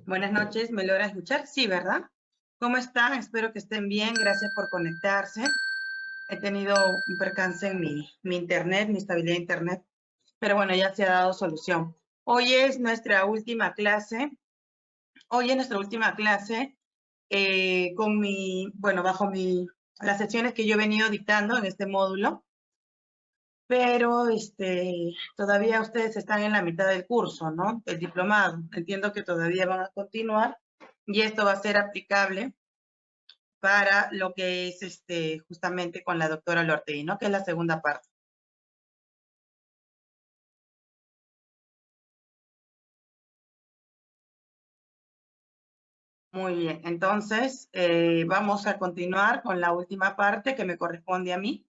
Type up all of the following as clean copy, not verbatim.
Buenas noches, ¿me logran escuchar? Sí, ¿verdad? ¿Cómo están? Espero que estén bien, gracias por conectarse. He tenido un percance en mi internet, mi estabilidad de internet, pero bueno, ya se ha dado solución. Hoy es nuestra última clase. Bajo las sesiones que yo he venido dictando en este módulo, pero todavía ustedes están en la mitad del curso, ¿no? El diplomado. Entiendo que todavía van a continuar y esto va a ser aplicable para lo que es justamente con la doctora Lortegui, ¿no? Que es la segunda parte. Muy bien, entonces vamos a continuar con la última parte que me corresponde a mí.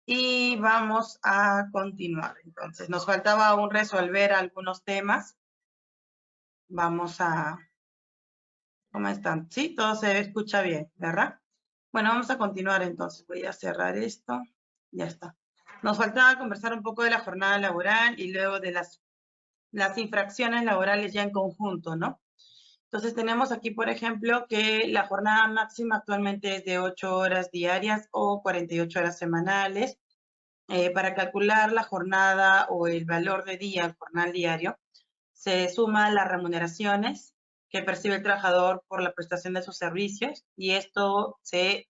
Y vamos a continuar. Entonces, nos faltaba aún resolver algunos temas. Vamos a... ¿Cómo están? Sí, todo se escucha bien, ¿verdad? Bueno, vamos a continuar entonces. Voy a cerrar esto. Ya está. Nos faltaba conversar un poco de la jornada laboral y luego de las infracciones laborales ya en conjunto, ¿no? Entonces tenemos aquí, por ejemplo, que la jornada máxima actualmente es de 8 horas diarias o 48 horas semanales. Para calcular la jornada o el valor de día, el jornal diario, se suma las remuneraciones que percibe el trabajador por la prestación de sus servicios y esto se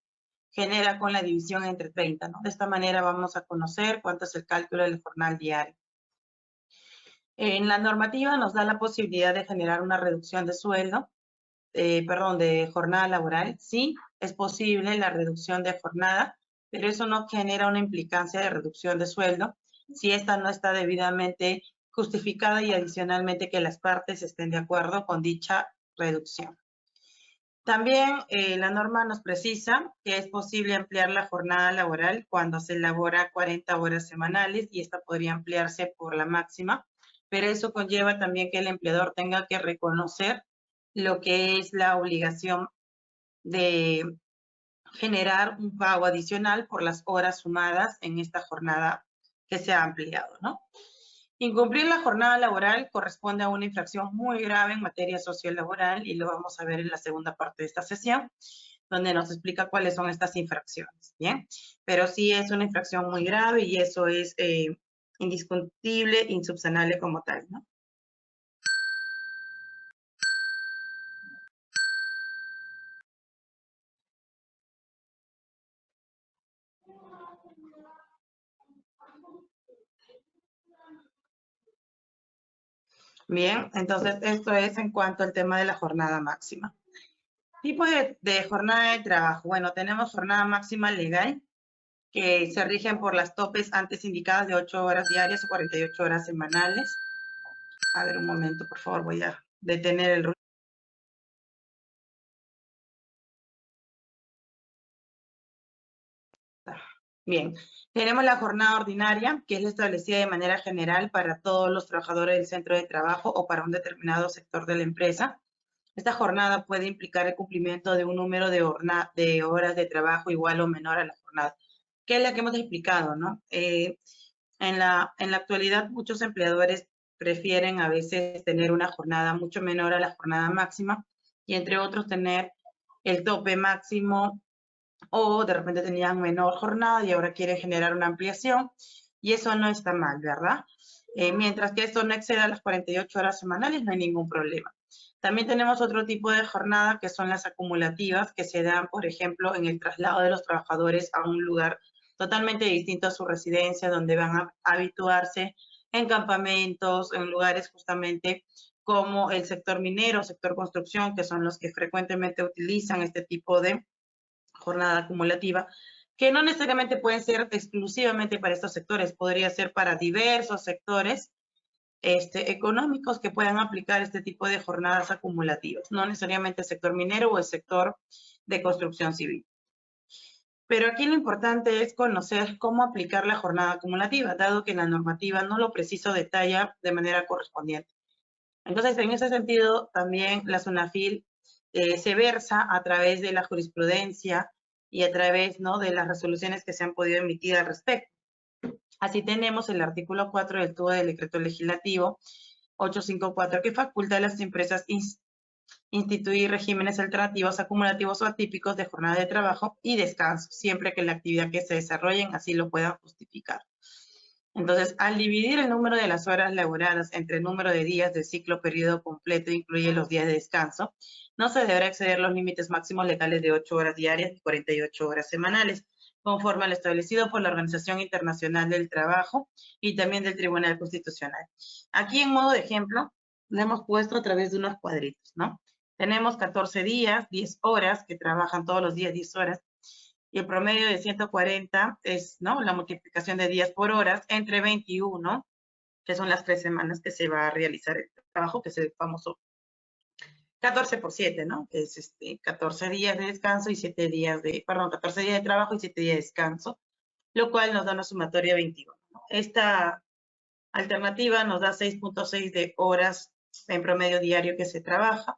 genera con la división entre 30, ¿no? De esta manera vamos a conocer cuánto es el cálculo del jornal diario. En la normativa nos da la posibilidad de generar una reducción de sueldo, de jornada laboral. Sí, es posible la reducción de jornada, pero eso no genera una implicancia de reducción de sueldo si esta no está debidamente justificada y adicionalmente que las partes estén de acuerdo con dicha reducción. También la norma nos precisa que es posible ampliar la jornada laboral cuando se elabora 40 horas semanales y esta podría ampliarse por la máxima, pero eso conlleva también que el empleador tenga que reconocer lo que es la obligación de generar un pago adicional por las horas sumadas en esta jornada que se ha ampliado, ¿no? Incumplir la jornada laboral corresponde a una infracción muy grave en materia sociolaboral y lo vamos a ver en la segunda parte de esta sesión, donde nos explica cuáles son estas infracciones, ¿bien? Pero sí es una infracción muy grave y eso es indiscutible, insubsanable como tal, ¿no? Bien, entonces esto es en cuanto al tema de la jornada máxima. Tipo de jornada de trabajo. Bueno, tenemos jornada máxima legal que se rigen por las topes antes indicadas de 8 horas diarias o 48 horas semanales. A ver, un momento, por favor, voy a detener el ruido. Bien, tenemos la jornada ordinaria, que es establecida de manera general para todos los trabajadores del centro de trabajo o para un determinado sector de la empresa. Esta jornada puede implicar el cumplimiento de un número de horas de trabajo igual o menor a la jornada, que es la que hemos explicado, ¿no? En la actualidad, muchos empleadores prefieren a veces tener una jornada mucho menor a la jornada máxima y entre otros tener el tope máximo o de repente tenían menor jornada y ahora quieren generar una ampliación y eso no está mal, ¿verdad? Mientras que esto no exceda las 48 horas semanales, no hay ningún problema. También tenemos otro tipo de jornada que son las acumulativas que se dan, por ejemplo, en el traslado de los trabajadores a un lugar totalmente distinto a su residencia, donde van a habituarse en campamentos, en lugares justamente como el sector minero, sector construcción, que son los que frecuentemente utilizan este tipo de jornada acumulativa, que no necesariamente pueden ser exclusivamente para estos sectores, podría ser para diversos sectores económicos que puedan aplicar este tipo de jornadas acumulativas, no necesariamente el sector minero o el sector de construcción civil. Pero aquí lo importante es conocer cómo aplicar la jornada acumulativa, dado que la normativa no lo precisa detalla de manera correspondiente. Entonces, en ese sentido, también la SUNAFIL se versa a través de la jurisprudencia y a través, ¿no?, de las resoluciones que se han podido emitir al respecto. Así tenemos el artículo 4 del tubo del decreto legislativo 854 que faculta a las empresas instituir regímenes alternativos, acumulativos o atípicos de jornada de trabajo y descanso, siempre que la actividad que se desarrollen así lo puedan justificar. Entonces, al dividir el número de las horas laboradas entre el número de días del ciclo periodo completo, incluye los días de descanso, no se deberá exceder los límites máximos legales de 8 horas diarias y 48 horas semanales, conforme al establecido por la Organización Internacional del Trabajo y también del Tribunal Constitucional. Aquí, en modo de ejemplo, lo hemos puesto a través de unos cuadritos, ¿no? Tenemos 14 días, 10 horas, que trabajan todos los días 10 horas, y el promedio de 140 es, ¿no?, la multiplicación de días por horas entre 21, que son las 3 semanas que se va a realizar el trabajo, que es el famoso 14 por 7, ¿no? Que es 14 días de descanso y 7 días de, perdón, 14 días de trabajo y 7 días de descanso, lo cual nos da una sumatoria 21, ¿no? Esta alternativa nos da 6.6 de horas en promedio diario que se trabaja,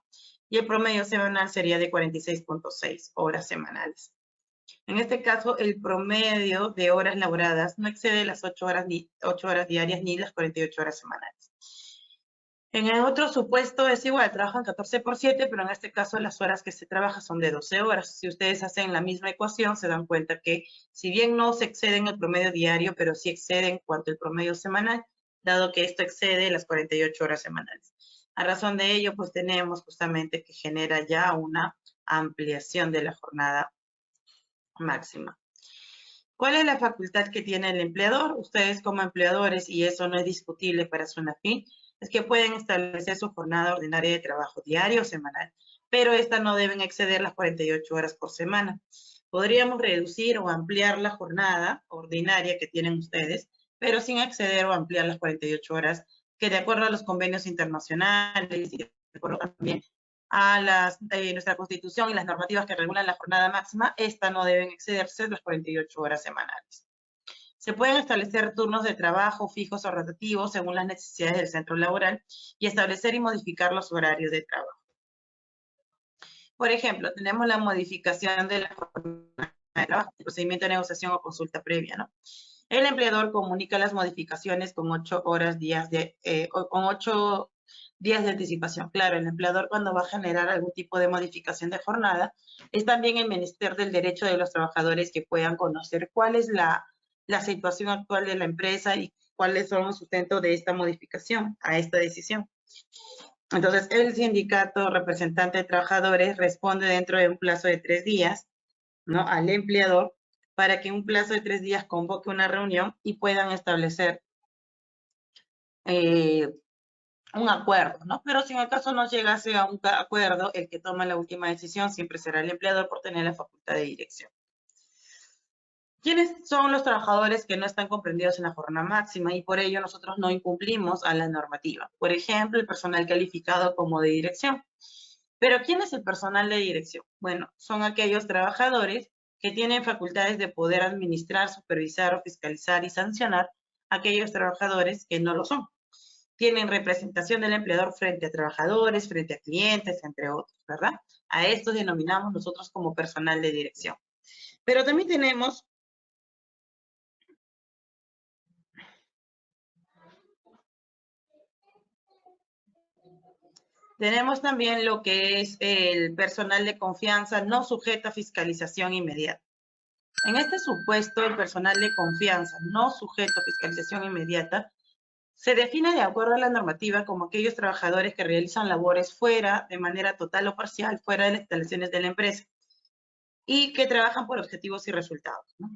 y el promedio semanal sería de 46.6 horas semanales. En este caso, el promedio de horas laboradas no excede las 8 horas diarias ni las 48 horas semanales. En el otro supuesto es igual, trabajan 14 por 7, pero en este caso las horas que se trabaja son de 12 horas. Si ustedes hacen la misma ecuación, se dan cuenta que si bien no se exceden el promedio diario, pero sí exceden cuanto el promedio semanal, dado que esto excede las 48 horas semanales. A razón de ello, pues tenemos justamente que genera ya una ampliación de la jornada máxima. ¿Cuál es la facultad que tiene el empleador? Ustedes como empleadores, y eso no es discutible para SUNAFIN, es que pueden establecer su jornada ordinaria de trabajo diario o semanal, pero esta no deben exceder las 48 horas por semana. Podríamos reducir o ampliar la jornada ordinaria que tienen ustedes, pero sin exceder o ampliar las 48 horas, que de acuerdo a los convenios internacionales y de acuerdo también a nuestra Constitución y las normativas que regulan la jornada máxima, esta no deben excederse las 48 horas semanales. Se pueden establecer turnos de trabajo fijos o rotativos según las necesidades del centro laboral y establecer y modificar los horarios de trabajo. Por ejemplo, tenemos la modificación de la jornada de trabajo, el procedimiento de negociación o consulta previa, ¿no? El empleador comunica las modificaciones con 8 días de anticipación. Claro, el empleador, cuando va a generar algún tipo de modificación de jornada, es también el menester del derecho de los trabajadores que puedan conocer cuál es la situación actual de la empresa y cuáles son los sustentos de esta modificación a esta decisión. Entonces, el sindicato representante de trabajadores responde dentro de un plazo de 3 días, ¿no?, al empleador, para que en un plazo de 3 días convoque una reunión y puedan establecer un acuerdo, ¿no? Pero si en el caso no llegase a un acuerdo, el que toma la última decisión siempre será el empleador por tener la facultad de dirección. ¿Quiénes son los trabajadores que no están comprendidos en la jornada máxima y por ello nosotros no incumplimos a la normativa? Por ejemplo, el personal calificado como de dirección. ¿Pero quién es el personal de dirección? Bueno, son aquellos trabajadores que tienen facultades de poder administrar, supervisar o fiscalizar y sancionar a aquellos trabajadores que no lo son. Tienen representación del empleador frente a trabajadores, frente a clientes, entre otros, ¿verdad? A estos denominamos nosotros como personal de dirección. Pero también tenemos también lo que es el personal de confianza no sujeto a fiscalización inmediata. En este supuesto, el personal de confianza no sujeto a fiscalización inmediata se define de acuerdo a la normativa como aquellos trabajadores que realizan labores fuera, de manera total o parcial, fuera de las instalaciones de la empresa y que trabajan por objetivos y resultados, ¿no?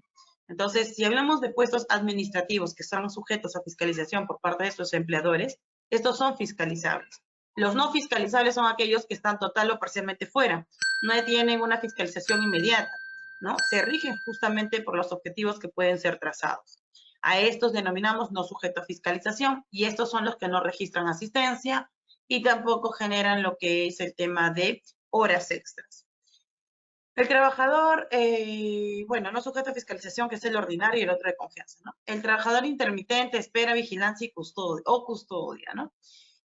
Entonces, si hablamos de puestos administrativos que son sujetos a fiscalización por parte de sus empleadores, estos son fiscalizables. Los no fiscalizables son aquellos que están total o parcialmente fuera, no tienen una fiscalización inmediata, ¿no? Se rigen justamente por los objetivos que pueden ser trazados. A estos denominamos no sujeto a fiscalización y estos son los que no registran asistencia y tampoco generan lo que es el tema de horas extras. El trabajador, bueno, no sujeto a fiscalización, que es el ordinario y el otro de confianza, ¿no? El trabajador intermitente, espera, vigilancia y custodia, ¿no?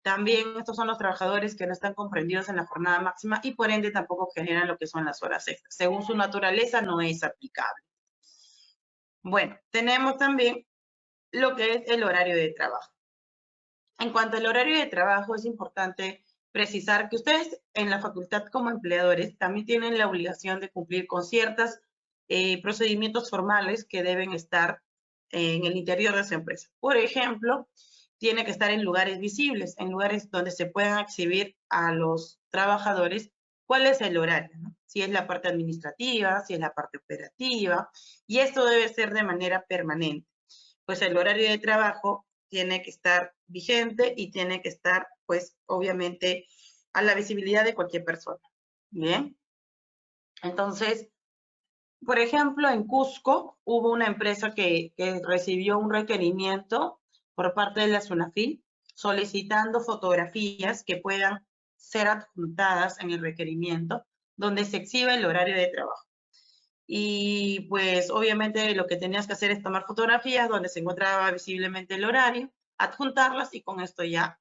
También estos son los trabajadores que no están comprendidos en la jornada máxima y por ende tampoco generan lo que son las horas extras. Según su naturaleza no es aplicable. Bueno, tenemos también lo que es el horario de trabajo. En cuanto al horario de trabajo, es importante precisar que ustedes en la facultad como empleadores también tienen la obligación de cumplir con ciertos procedimientos formales que deben estar en el interior de su empresa. Por ejemplo, tiene que estar en lugares visibles, en lugares donde se puedan exhibir a los trabajadores cuál es el horario, ¿no? Si es la parte administrativa, si es la parte operativa, y esto debe ser de manera permanente, pues el horario de trabajo tiene que estar vigente y tiene que estar, pues, obviamente, a la visibilidad de cualquier persona. Bien. Entonces, por ejemplo, en Cusco hubo una empresa que recibió un requerimiento por parte de la SUNAFIL solicitando fotografías que puedan ser adjuntadas en el requerimiento donde se exhibe el horario de trabajo. Y pues obviamente lo que tenías que hacer es tomar fotografías donde se encontraba visiblemente el horario, adjuntarlas y con esto ya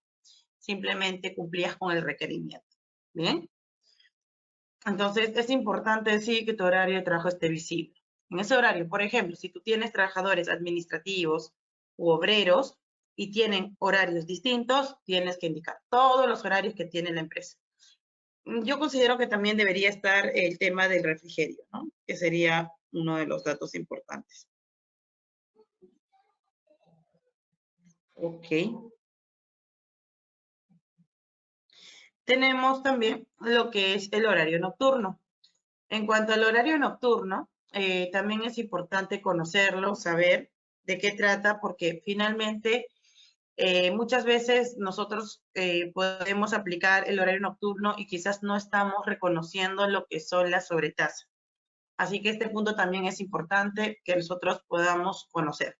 simplemente cumplías con el requerimiento. ¿Bien? Entonces es importante decir que tu horario de trabajo esté visible. En ese horario, por ejemplo, si tú tienes trabajadores administrativos u obreros y tienen horarios distintos, tienes que indicar todos los horarios que tiene la empresa. Yo considero que también debería estar el tema del refrigerio, ¿no? Que sería uno de los datos importantes. Ok. Tenemos también lo que es el horario nocturno. En cuanto al horario nocturno, también es importante conocerlo, saber de qué trata, porque finalmente muchas veces nosotros podemos aplicar el horario nocturno y quizás no estamos reconociendo lo que son las sobretasas. Así que este punto también es importante que nosotros podamos conocer.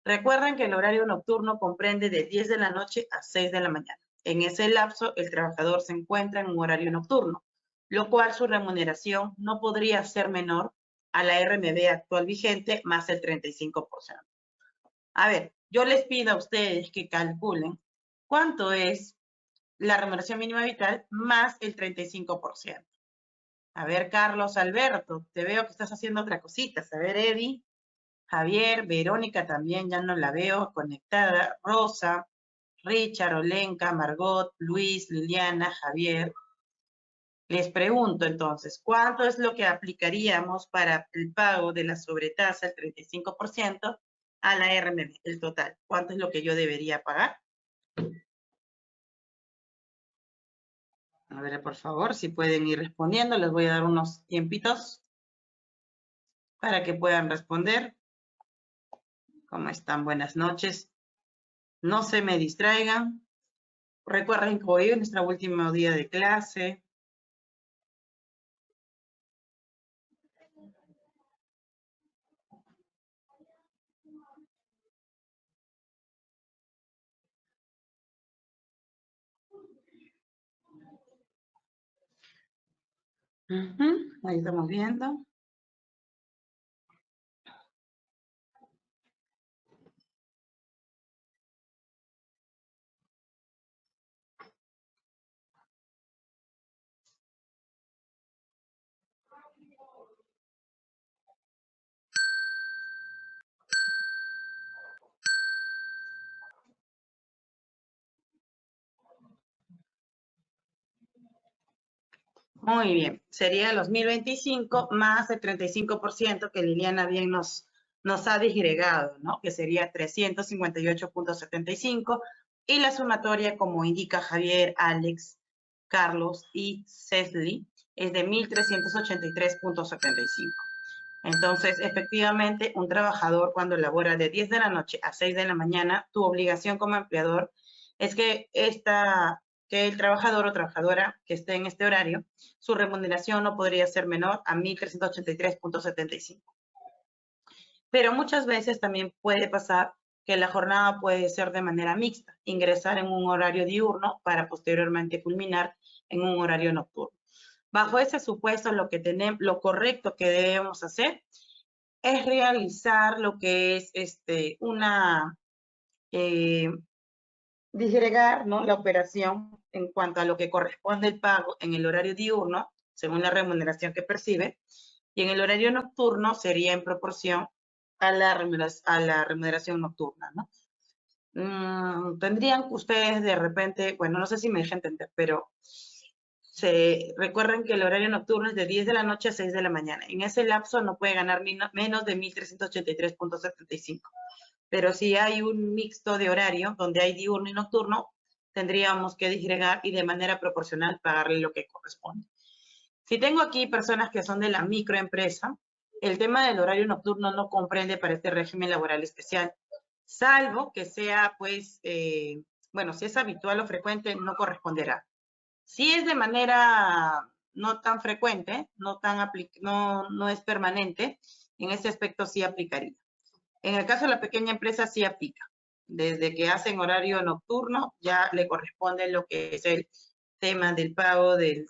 Recuerden que el horario nocturno comprende de 10 de la noche a 6 de la mañana. En ese lapso, el trabajador se encuentra en un horario nocturno, lo cual su remuneración no podría ser menor a la RMB actual vigente más el 35%. A ver, yo les pido a ustedes que calculen cuánto es la remuneración mínima vital más el 35%. A ver, Carlos Alberto, te veo que estás haciendo otra cosita. A ver, Eddie. Javier, Verónica también, ya no la veo conectada. Rosa, Richard, Olenka, Margot, Luis, Liliana, Javier. Les pregunto entonces, ¿cuánto es lo que aplicaríamos para el pago de la sobretasa, el 35%, a la RMB, el total? ¿Cuánto es lo que yo debería pagar? A ver, por favor, si pueden ir respondiendo, les voy a dar unos tiempitos para que puedan responder. ¿Cómo están? Buenas noches. No se me distraigan. Recuerden que hoy es nuestro último día de clase. Ahí estamos viendo. Muy bien, sería el 2025 más el 35% que Liliana bien nos ha disgregado, ¿no? Que sería 358.75 y la sumatoria, como indica Javier, Alex, Carlos y Cesli, es de 1.383.75. Entonces, efectivamente, un trabajador cuando labora de 10 de la noche a 6 de la mañana, tu obligación como empleador es que el trabajador o trabajadora que esté en este horario, su remuneración no podría ser menor a 1.383.75. Pero muchas veces también puede pasar que la jornada puede ser de manera mixta, ingresar en un horario diurno para posteriormente culminar en un horario nocturno. Bajo ese supuesto, lo correcto que debemos hacer es realizar lo que es disgregar, ¿no?, la operación en cuanto a lo que corresponde el pago en el horario diurno, según la remuneración que percibe, y en el horario nocturno sería en proporción a la remuneración nocturna, ¿no? tendrían ustedes de repente, bueno, no sé si me deja entender, pero recuerden que el horario nocturno es de 10 de la noche a 6 de la mañana. En ese lapso no puede ganar menos de 1.383.75. Pero si hay un mixto de horario, donde hay diurno y nocturno, tendríamos que disgregar y de manera proporcional pagarle lo que corresponde. Si tengo aquí personas que son de la microempresa, el tema del horario nocturno no comprende para este régimen laboral especial, salvo que sea, pues, bueno, si es habitual o frecuente, no corresponderá. Si es de manera no tan frecuente, no es permanente, en ese aspecto sí aplicaría. En el caso de la pequeña empresa sí aplica. Desde que hacen horario nocturno ya le corresponde lo que es el tema del pago de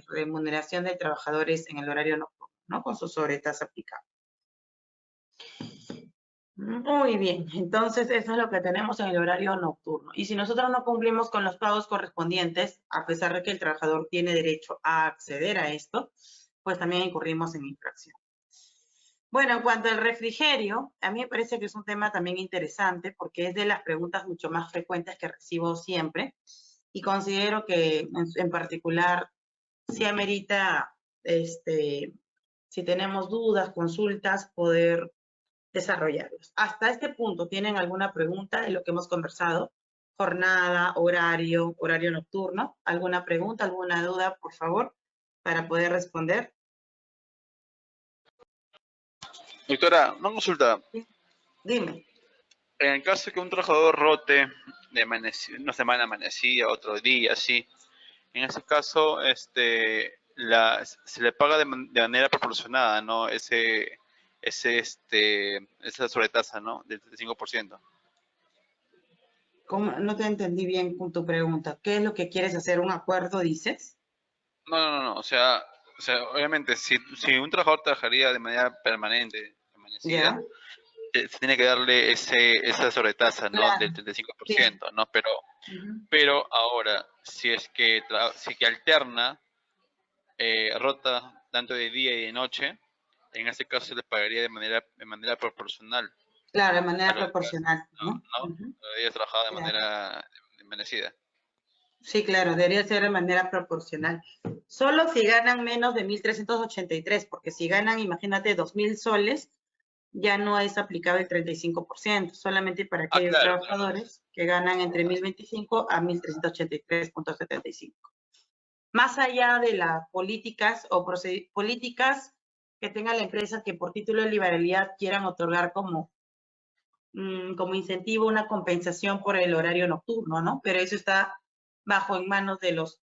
remuneración de trabajadores en el horario nocturno, ¿no? Con su sobretasa aplicable. Muy bien, entonces eso es lo que tenemos en el horario nocturno. Y si nosotros no cumplimos con los pagos correspondientes, a pesar de que el trabajador tiene derecho a acceder a esto, pues también incurrimos en infracción. Bueno, en cuanto al refrigerio, a mí me parece que es un tema también interesante porque es de las preguntas mucho más frecuentes que recibo siempre y considero que en particular sí amerita, si tenemos dudas, consultas, poder desarrollarlos. Hasta este punto, ¿tienen alguna pregunta de lo que hemos conversado? Jornada, horario, horario nocturno. ¿Alguna pregunta, alguna duda, por favor, para poder responder? Doctora, una consulta. Dime. En el caso que un trabajador rote de una semana amanecida, otro día, así, en ese caso, se le paga de manera proporcionada, ¿no? Esa sobretasa, ¿no? Del 35%. ¿Cómo? No te entendí bien con tu pregunta. ¿Qué es lo que quieres hacer? ¿Un acuerdo, dices? No. O sea, obviamente, si un trabajador trabajaría de manera permanente, amanecida, Ya, se tiene que darle esa sobretasa, ¿no? Del claro, sí. 35%, ¿no? Pero Ujú. Pero ahora, si que alterna, rota tanto de día y de noche, en ese caso se le pagaría de manera proporcional Claro, de a manera los días, proporcional, ¿no? ¿no? A Ujú. los días trabajados de Claro. manera amanecida. Sí, claro, debería ser de manera proporcional. Solo si ganan menos de 1.383, porque si ganan, imagínate, 2.000 soles, ya no es aplicable el 35%, solamente para Ah, aquellos claro. trabajadores que ganan entre 1.025 a 1.383.75. Más allá de las políticas o políticas que tenga la empresa que por título de liberalidad quieran otorgar como incentivo una compensación por el horario nocturno, ¿no? Pero eso está bajo en manos de los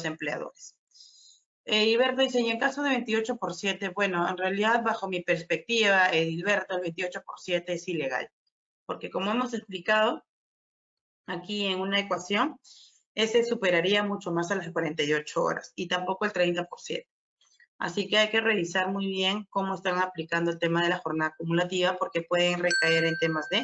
empleadores. Hilberto dice, y en caso de 28 por 7, bueno, en realidad bajo mi perspectiva, Hilberto, el 28 por 7 es ilegal, porque como hemos explicado aquí en una ecuación, ese superaría mucho más a las 48 horas y tampoco el 30%. Así que hay que revisar muy bien cómo están aplicando el tema de la jornada acumulativa porque pueden recaer en temas de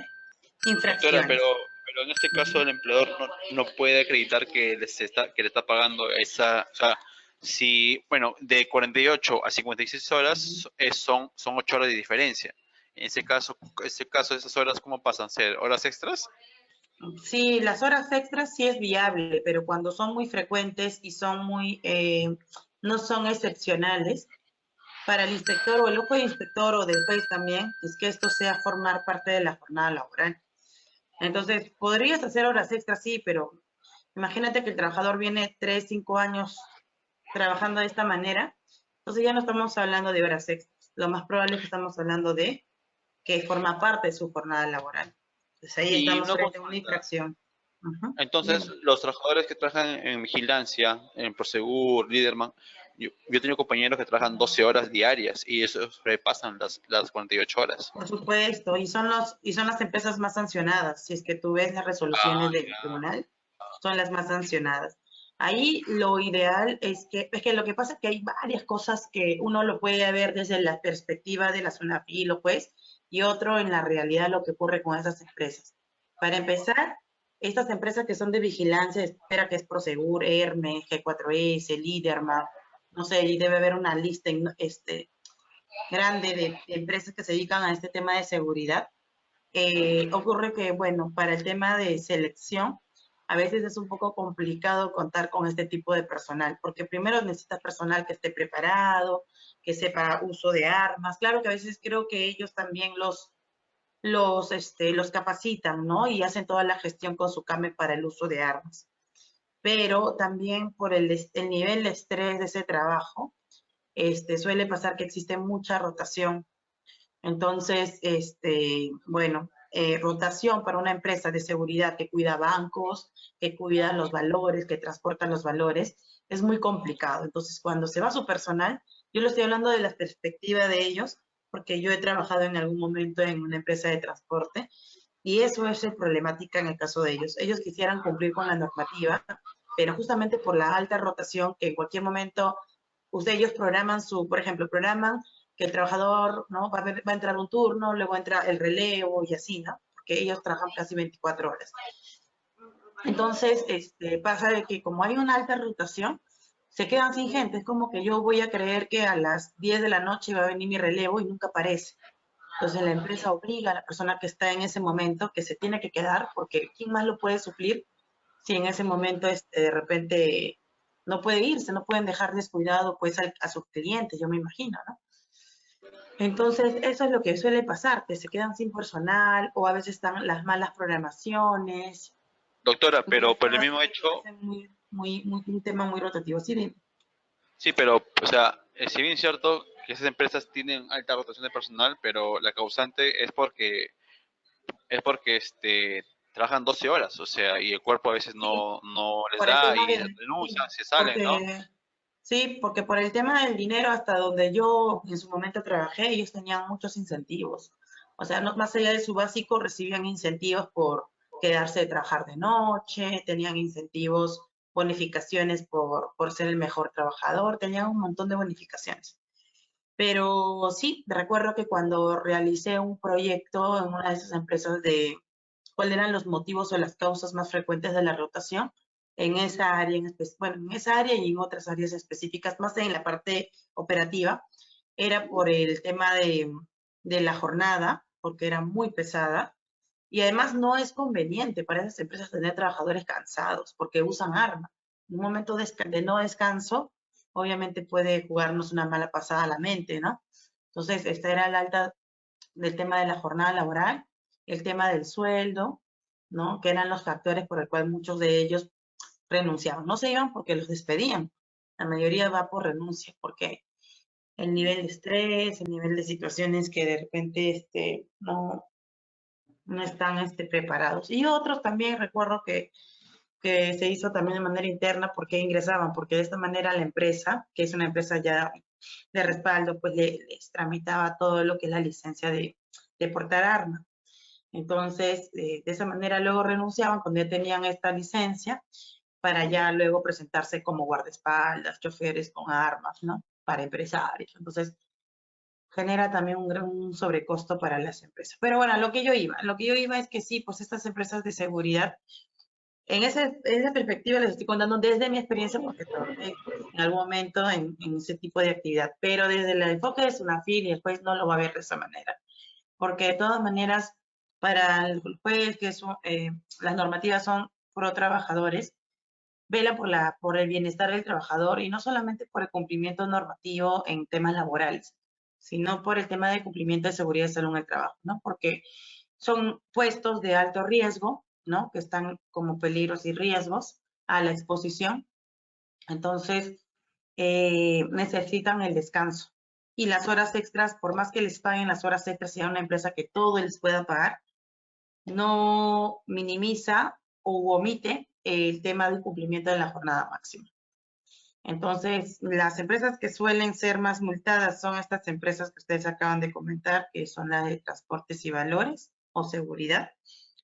Doctora, infracciones. pero en este caso el empleador no puede acreditar que le está pagando esa, o sea, si, bueno, de 48 a 56 horas son 8 horas de diferencia. En ese caso, esas horas, ¿cómo pasan? ¿Ser horas extras? Sí, las horas extras sí es viable, pero cuando son muy frecuentes y no son excepcionales, para el inspector o el ojo de inspector o del juez también, es que esto sea formar parte de la jornada laboral. Entonces, podrías hacer horas extras, sí, pero imagínate que el trabajador viene 3, 5 años trabajando de esta manera, entonces ya no estamos hablando de horas extras. Lo más probable es que estamos hablando de que forma parte de su jornada laboral. Entonces ahí Y estamos una frente a una consulta. infracción. Ujú. Entonces, Dime. los trabajadores que trabajan en vigilancia, en Prosegur, Liderman, yo he tenido compañeros que trabajan 12 horas diarias y eso sobrepasan las 48 horas. Por supuesto, y son las empresas más sancionadas. Si es que tú ves las resoluciones Ah, del tribunal, son las más sancionadas. Ahí lo ideal es que lo que pasa es que hay varias cosas que uno lo puede ver desde la perspectiva de la zona filo, pues, y otro en la realidad lo que ocurre con esas empresas. Para empezar, estas empresas que son de vigilancia, espera que es Prosegur, Hermes, G4S, Liderman, no sé, y debe haber una lista grande de empresas que se dedican a este tema de seguridad. ocurre que, bueno, para el tema de selección, a veces es un poco complicado contar con este tipo de personal, porque primero necesitas personal que esté preparado, que sepa uso de armas. Claro que a veces creo que ellos también los capacitan, ¿no? Y hacen toda la gestión con su CAME para el uso de armas. Pero también por el nivel de estrés de ese trabajo, suele pasar que existe mucha rotación. Entonces, bueno, rotación para una empresa de seguridad que cuida bancos, que cuida los valores, que transporta los valores, es muy complicado. Entonces, cuando se va su personal, yo lo estoy hablando de la perspectiva de ellos, porque yo he trabajado en algún momento en una empresa de transporte y eso es problemática en el caso de ellos. Ellos quisieran cumplir con la normativa, pero justamente por la alta rotación, que en cualquier momento ellos programan por ejemplo, programan que el trabajador, ¿no? Va a entrar un turno, luego entra el relevo y así, ¿no? Porque ellos trabajan casi 24 horas. Entonces, pasa de que como hay una alta rotación, se quedan sin gente. Es como que yo voy a creer que a las 10 de la noche va a venir mi relevo y nunca aparece. Entonces la empresa obliga a la persona que está en ese momento que se tiene que quedar, porque ¿quién más lo puede suplir si en ese momento de repente no puede irse, no pueden dejar descuidado pues a sus clientes, yo me imagino, ¿no? Entonces, eso es lo que suele pasar, que se quedan sin personal o a veces están las malas programaciones. Doctora, pero Entonces, por el todo mismo esto hecho, me parece un tema muy rotativo. Sí, bien. sí, pero, o sea, si bien es cierto que esas empresas tienen alta rotación de personal, pero la causante es porque trabajan 12 horas, o sea, y el cuerpo a veces Sí, no les por el da tema y del, renuncian, sí, se salen, ¿no? porque, sí, porque por el tema del dinero, hasta donde yo en su momento trabajé, ellos tenían muchos incentivos. O sea, no, más allá de su básico, recibían incentivos por quedarse de trabajar de noche, tenían incentivos, bonificaciones por ser el mejor trabajador, tenían un montón de bonificaciones. Pero sí, recuerdo que cuando realicé un proyecto en una de esas empresas de cuáles eran los motivos o las causas más frecuentes de la rotación en esa área, bueno, en esa área y en otras áreas específicas, más en la parte operativa, era por el tema de la jornada, porque era muy pesada, y además no es conveniente para esas empresas tener trabajadores cansados, porque usan arma. En un momento de no descanso, obviamente puede jugarnos una mala pasada a la mente, ¿no? Entonces, esta era la alta del tema de la jornada laboral, el tema del sueldo, ¿no? Que eran los factores por el cual muchos de ellos renunciaban. No se iban porque los despedían. La mayoría va por renuncia, porque el nivel de estrés, el nivel de situaciones que de repente no están preparados. Y otros también recuerdo que se hizo también de manera interna porque ingresaban, porque de esta manera la empresa, que es una empresa ya de respaldo, pues les tramitaba todo lo que es la licencia de portar arma. Entonces, de esa manera luego renunciaban cuando ya tenían esta licencia para ya luego presentarse como guardaespaldas, choferes con armas, ¿no? Para empresarios. Entonces, genera también un gran sobrecosto para las empresas. Pero bueno, lo que yo iba es que sí, pues estas empresas de seguridad, esa perspectiva les estoy contando desde mi experiencia porque trabajé en algún momento en ese tipo de actividad, pero desde el enfoque de Sunafil y el juez no lo va a ver de esa manera, porque de todas maneras, para el juez, las normativas son pro trabajadores, vela por el bienestar del trabajador y no solamente por el cumplimiento normativo en temas laborales, sino por el tema de cumplimiento de seguridad y salud en el trabajo, ¿no? Porque son puestos de alto riesgo, ¿no? Que están como peligros y riesgos a la exposición. Entonces, necesitan el descanso. Y las horas extras, por más que les paguen las horas extras, sea una empresa que todo les pueda pagar, no minimiza o omite el tema del cumplimiento de la jornada máxima. Entonces, las empresas que suelen ser más multadas son estas empresas que ustedes acaban de comentar, que son las de transportes y valores o seguridad,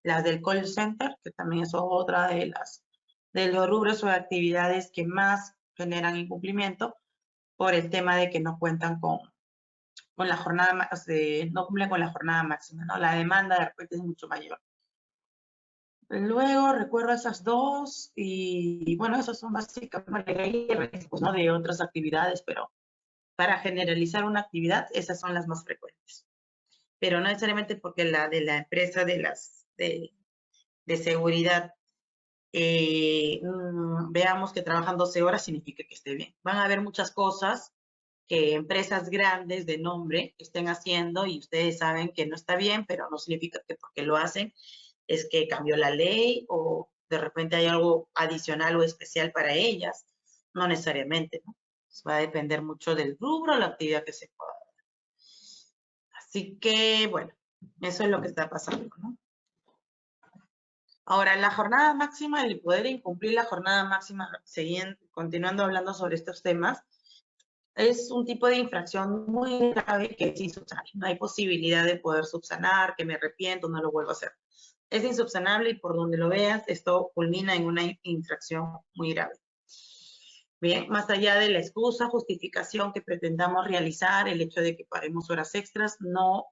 las del call center, que también es otra de los rubros o actividades que más generan incumplimiento por el tema de que no cuentan con la jornada, o sea, no cumplen con la jornada máxima, ¿no? La demanda de repente es mucho mayor. Luego recuerdo esas dos y bueno, esas son básicamente riesgos, ¿no? De otras actividades, pero para generalizar una actividad, esas son las más frecuentes. pero no necesariamente porque la de la empresa de seguridad veamos que trabajan 12 horas significa que esté bien. Van a haber muchas cosas que empresas grandes de nombre estén haciendo y ustedes saben que no está bien, pero no significa que porque lo hacen es que cambió la ley o de repente hay algo adicional o especial para ellas. No necesariamente, ¿no? Pues va a depender mucho del rubro, la actividad que se pueda dar. Así que, bueno, eso es lo que está pasando, ¿no? Ahora, la jornada máxima, el poder incumplir la jornada máxima, continuando hablando sobre estos temas, es un tipo de infracción muy grave que es insubsanable. No hay posibilidad de poder subsanar, que me arrepiento, no lo vuelvo a hacer. Es insubsanable y por donde lo veas, esto culmina en una infracción muy grave. Bien, más allá de la excusa, justificación que pretendamos realizar, el hecho de que paremos horas extras no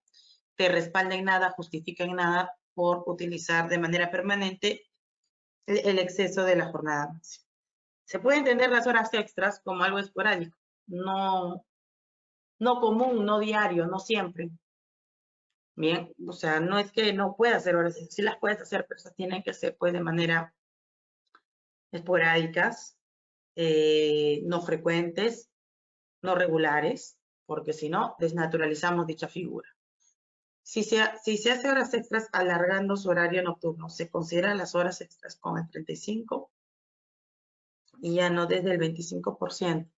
te respalda en nada, justifica en nada por utilizar de manera permanente el exceso de la jornada máxima. Se puede entender las horas extras como algo esporádico, no común, no diario, no siempre. Bien, o sea, no es que no puedas hacer horas extras, sí las puedes hacer, pero esas tienen que ser pues de manera esporádicas, no frecuentes, no regulares, porque si no, desnaturalizamos dicha figura. Si se hace horas extras alargando su horario nocturno, se consideran las horas extras con el 35% y ya no desde el 25%.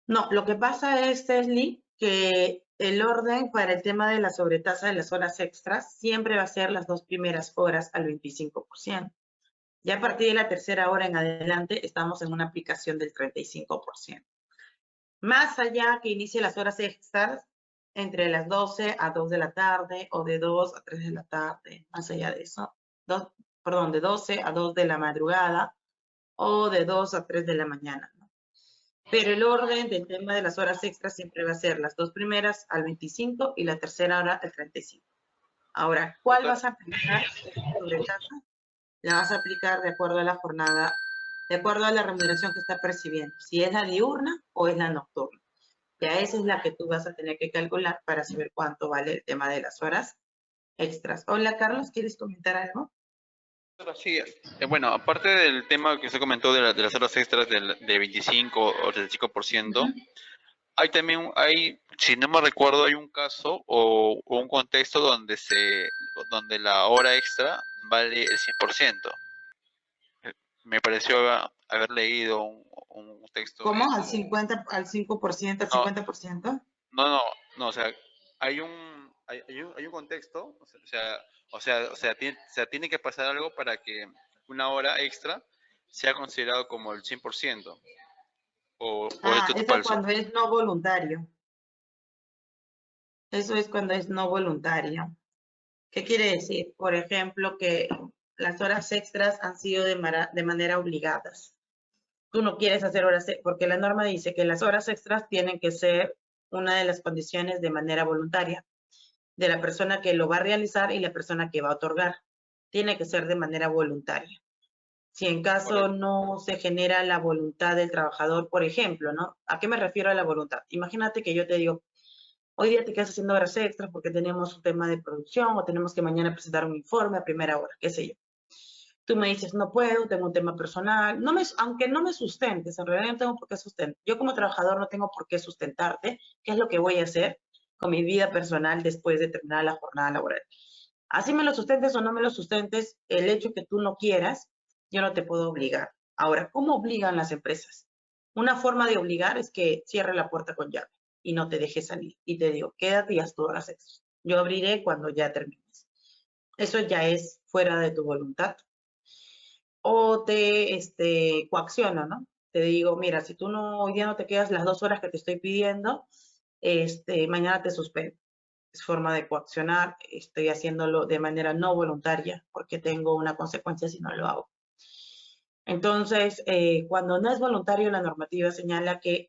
No, lo que pasa es, Leslie, que el orden para el tema de la sobretasa de las horas extras siempre va a ser las 2 primeras horas al 25%. Ya a partir de la tercera hora en adelante estamos en una aplicación del 35%. Más allá que inicie las horas extras entre las 12 a 2 de la tarde o de 2 a 3 de la tarde, más allá de eso. De 12 a 2 de la madrugada o de 2 a 3 de la mañana, ¿no? Pero el orden del tema de las horas extras siempre va a ser las 2 primeras al 25 y la tercera hora al 35. Ahora, ¿cuál vas a aplicar sobre tasa? La vas a aplicar de acuerdo a la jornada, de acuerdo a la remuneración que está percibiendo, si es la diurna o es la nocturna. Ya esa es la que tú vas a tener que calcular para saber cuánto vale el tema de las horas extras. Hola, Carlos, ¿quieres comentar algo? Sí, bueno, aparte del tema que se comentó de las horas extras del 25 o 35%, hay también, si no me recuerdo, hay un caso o un contexto donde la hora extra vale el 100%. Me pareció haber leído un texto de ¿Cómo? ¿Al eso. 50, al 5%, al No, 50%? no, o sea, hay un contexto, tiene que pasar algo para que una hora extra sea considerado como el 100%, o esto es Eso es falso. cuando es no voluntario. Eso es cuando es no voluntario. ¿Qué quiere decir? Por ejemplo, que las horas extras han sido de manera obligadas. Tú no quieres hacer horas extras, porque la norma dice que las horas extras tienen que ser una de las condiciones de manera voluntaria de la persona que lo va a realizar y la persona que va a otorgar. Tiene que ser de manera voluntaria. Si en caso Correcto. no se genera la voluntad del trabajador, por ejemplo, ¿no? ¿A qué me refiero a la voluntad? Imagínate que yo te digo, hoy día te quedas haciendo horas extras porque tenemos un tema de producción o tenemos que mañana presentar un informe a primera hora, qué sé yo. Tú me dices, no puedo, tengo un tema personal, aunque no me sustentes, en realidad no tengo por qué sustentar. Yo como trabajador no tengo por qué sustentarte, qué es lo que voy a hacer con mi vida personal después de terminar la jornada laboral. Así me lo sustentes o no me lo sustentes, el hecho que tú no quieras, yo no te puedo obligar. Ahora, ¿cómo obligan las empresas? Una forma de obligar es que cierre la puerta con llave y no te deje salir. Y te digo, quédate y haz tus horas extras. Yo abriré cuando ya termines. Eso ya es fuera de tu voluntad. O te coacciono, ¿no? Te digo, mira, si tú hoy día no te quedas las 2 horas que te estoy pidiendo, mañana te suspendo. Es forma de coaccionar, estoy haciéndolo de manera no voluntaria porque tengo una consecuencia si no lo hago. Entonces, cuando no es voluntario, la normativa señala que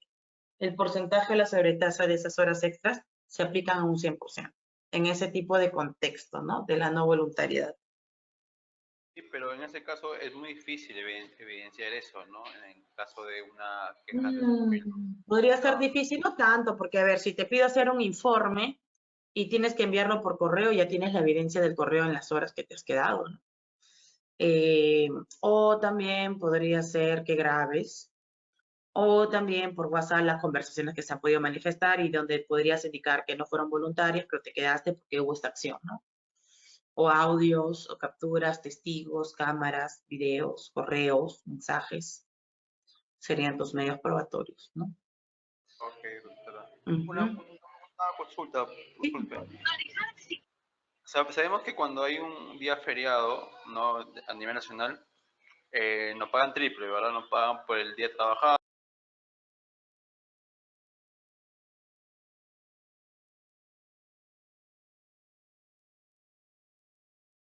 el porcentaje de la sobretasa de esas horas extras se aplican a un 100%, en ese tipo de contexto, ¿no? De la no voluntariedad. Sí, pero en ese caso es muy difícil evidenciar eso, ¿no? En el caso de una queja del gobierno. Podría ser Claro. difícil, no tanto, porque a ver, si te pido hacer un informe, y tienes que enviarlo por correo, ya tienes la evidencia del correo en las horas que te has quedado, ¿no? O también podría ser que grabes, o también por WhatsApp las conversaciones que se han podido manifestar y donde podrías indicar que no fueron voluntarias, pero te quedaste porque hubo esta acción, ¿no? O audios, o capturas, testigos, cámaras, videos, correos, mensajes, serían tus medios probatorios, ¿no? Ok, doctora. Una Ujú. consulta, Sí. disculpe. Sabemos que cuando hay un día feriado, ¿no? A nivel nacional, no pagan triple, ¿verdad? No pagan por el día trabajado,